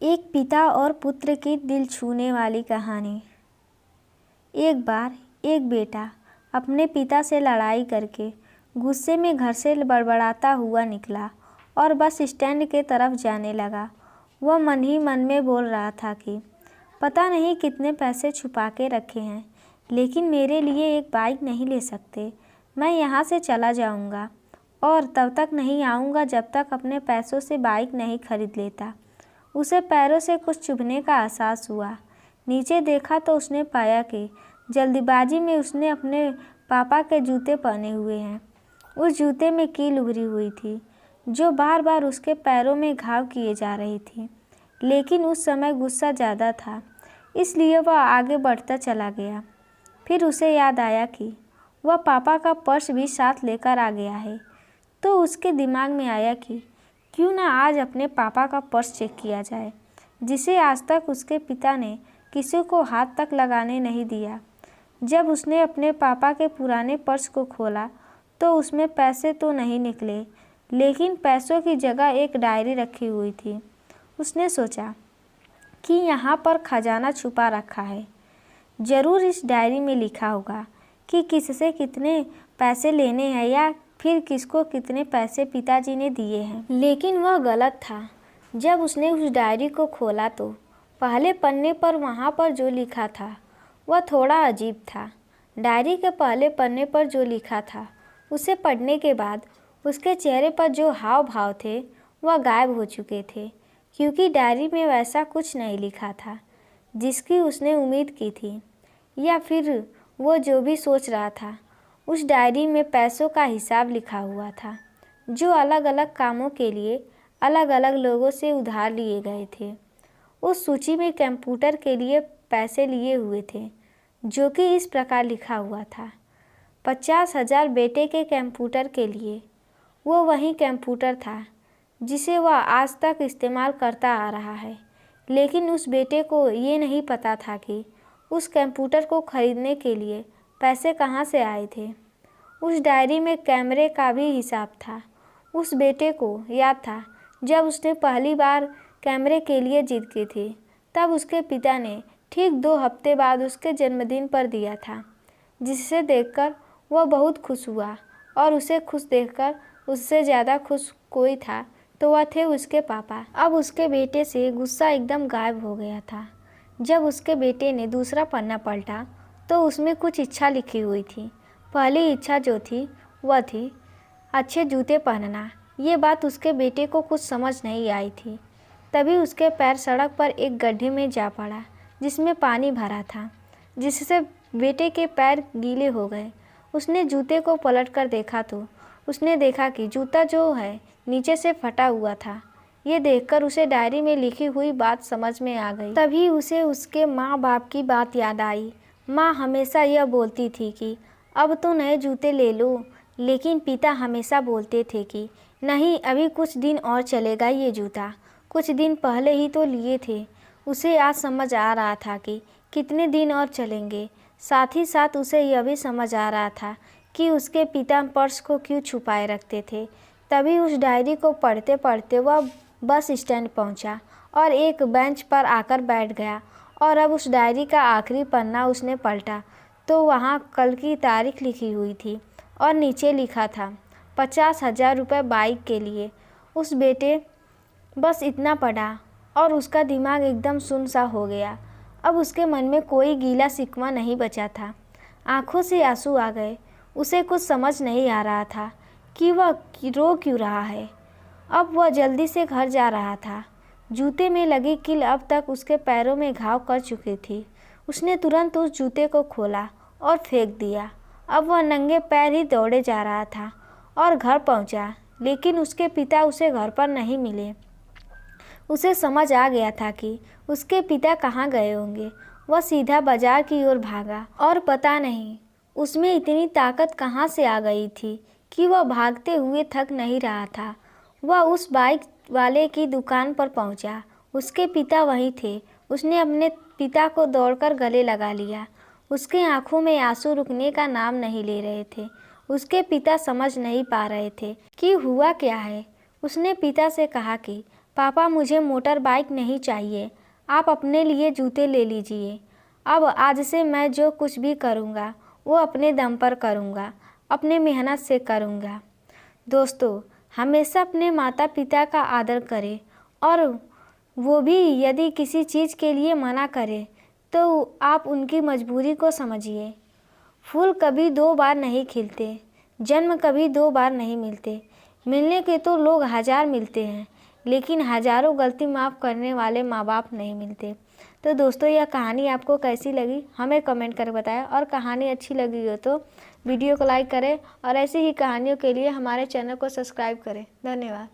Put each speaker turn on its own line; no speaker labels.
एक पिता और पुत्र की दिल छूने वाली कहानी। एक बार एक बेटा अपने पिता से लड़ाई करके गुस्से में घर से बड़बड़ाता हुआ निकला और बस स्टैंड के तरफ जाने लगा। वह मन ही मन में बोल रहा था कि पता नहीं कितने पैसे छुपा के रखे हैं, लेकिन मेरे लिए एक बाइक नहीं ले सकते। मैं यहाँ से चला जाऊँगा और तब तक नहीं आऊँगा जब तक अपने पैसों से बाइक नहीं खरीद लेता। उसे पैरों से कुछ चुभने का एहसास हुआ। नीचे देखा तो उसने पाया कि जल्दीबाजी में उसने अपने पापा के जूते पहने हुए हैं। उस जूते में कील उभरी हुई थी जो बार बार उसके पैरों में घाव किए जा रही थी, लेकिन उस समय गुस्सा ज़्यादा था, इसलिए वह आगे बढ़ता चला गया। फिर उसे याद आया कि वह पापा का पर्स भी साथ लेकर आ गया है, तो उसके दिमाग में आया कि क्यों ना आज अपने पापा का पर्स चेक किया जाए, जिसे आज तक उसके पिता ने किसी को हाथ तक लगाने नहीं दिया। जब उसने अपने पापा के पुराने पर्स को खोला तो उसमें पैसे तो नहीं निकले, लेकिन पैसों की जगह एक डायरी रखी हुई थी। उसने सोचा कि यहाँ पर खजाना छुपा रखा है। ज़रूर इस डायरी में लिखा होगा कि किससे कितने पैसे लेने हैं या फिर किसको कितने पैसे पिताजी ने दिए हैं। लेकिन वह गलत था। जब उसने उस डायरी को खोला तो पहले पन्ने पर वहाँ पर जो लिखा था वह थोड़ा अजीब था। डायरी के पहले पन्ने पर जो लिखा था उसे पढ़ने के बाद उसके चेहरे पर जो हाव भाव थे वह गायब हो चुके थे, क्योंकि डायरी में वैसा कुछ नहीं लिखा था जिसकी उसने उम्मीद की थी, या फिर वो जो भी सोच रहा था। उस डायरी में पैसों का हिसाब लिखा हुआ था जो अलग अलग कामों के लिए अलग अलग लोगों से उधार लिए गए थे। उस सूची में कंप्यूटर के लिए पैसे लिए हुए थे, जो कि इस प्रकार लिखा हुआ था 50,000 बेटे के कंप्यूटर के लिए। वो वही कंप्यूटर था जिसे वह आज तक इस्तेमाल करता आ रहा है, लेकिन उस बेटे को ये नहीं पता था कि उस कंप्यूटर को खरीदने के लिए पैसे कहाँ से आए थे। उस डायरी में कैमरे का भी हिसाब था। उस बेटे को याद था जब उसने पहली बार कैमरे के लिए जिद की थी, तब उसके पिता ने ठीक 2 हफ्ते बाद उसके जन्मदिन पर दिया था, जिसे देखकर वह बहुत खुश हुआ। और उसे खुश देखकर उससे ज़्यादा खुश कोई था तो वह थे उसके पापा। अब उसके बेटे से गुस्सा एकदम गायब हो गया था। जब उसके बेटे ने दूसरा पन्ना पलटा तो उसमें कुछ इच्छा लिखी हुई थी। पहली इच्छा जो थी वह थी अच्छे जूते पहनना। ये बात उसके बेटे को कुछ समझ नहीं आई थी। तभी उसके पैर सड़क पर एक गड्ढे में जा पड़ा जिसमें पानी भरा था, जिससे बेटे के पैर गीले हो गए। उसने जूते को पलट कर देखा तो उसने देखा कि जूता जो है नीचे से फटा हुआ था। ये देखकर उसे डायरी में लिखी हुई बात समझ में आ गई। तभी उसे उसके माँ बाप की बात याद आई। माँ हमेशा यह बोलती थी कि अब तो नए जूते ले लो, लेकिन पिता हमेशा बोलते थे कि नहीं, अभी कुछ दिन और चलेगा ये जूता। कुछ दिन पहले ही तो लिए थे। उसे आज समझ आ रहा था कि कितने दिन और चलेंगे। साथ ही साथ उसे यह भी समझ आ रहा था कि उसके पिता पर्स को क्यों छुपाए रखते थे। तभी उस डायरी को पढ़ते पढ़ते वह बस स्टैंड पहुंचा और एक बेंच पर आकर बैठ गया। और अब उस डायरी का आखिरी पन्ना उसने पलटा तो वहाँ कल की तारीख लिखी हुई थी और नीचे लिखा था 50,000 रुपये बाइक के लिए। उस बेटे बस इतना पढ़ा और उसका दिमाग एकदम सुन सा हो गया। अब उसके मन में कोई गीला शिकवा नहीं बचा था। आंखों से आंसू आ गए। उसे कुछ समझ नहीं आ रहा था कि वह रो क्यों रहा है। अब वह जल्दी से घर जा रहा था। जूते में लगी कील अब तक उसके पैरों में घाव कर चुकी थी। उसने तुरंत उस जूते को खोला और फेंक दिया। अब वह नंगे पैर ही दौड़े जा रहा था और घर पहुंचा, लेकिन उसके पिता उसे घर पर नहीं मिले। उसे समझ आ गया था कि उसके पिता कहाँ गए होंगे। वह सीधा बाजार की ओर भागा और पता नहीं उसमें इतनी ताकत कहाँ से आ गई थी कि वह भागते हुए थक नहीं रहा था। वह उस बाइक वाले की दुकान पर पहुंचा। उसके पिता वहीं थे। उसने अपने पिता को दौड़कर गले लगा लिया। उसके आंखों में आंसू रुकने का नाम नहीं ले रहे थे। उसके पिता समझ नहीं पा रहे थे कि हुआ क्या है। उसने पिता से कहा कि पापा मुझे मोटर बाइक नहीं चाहिए, आप अपने लिए जूते ले लीजिए। अब आज से मैं जो कुछ भी करूँगा वो अपने दम पर करूँगा, अपने मेहनत से करूँगा। दोस्तों, हमेशा अपने माता पिता का आदर करें और वो भी यदि किसी चीज़ के लिए मना करें तो आप उनकी मजबूरी को समझिए। फूल कभी 2 बार नहीं खिलते, जन्म कभी 2 बार नहीं मिलते। मिलने के तो लोग 1000 मिलते हैं, लेकिन हज़ारों गलती माफ़ करने वाले माँ बाप नहीं मिलते। तो दोस्तों, यह कहानी आपको कैसी लगी हमें कमेंट कर बताएं, और कहानी अच्छी लगी हो तो वीडियो को लाइक करें और ऐसी ही कहानियों के लिए हमारे चैनल को सब्सक्राइब करें। धन्यवाद।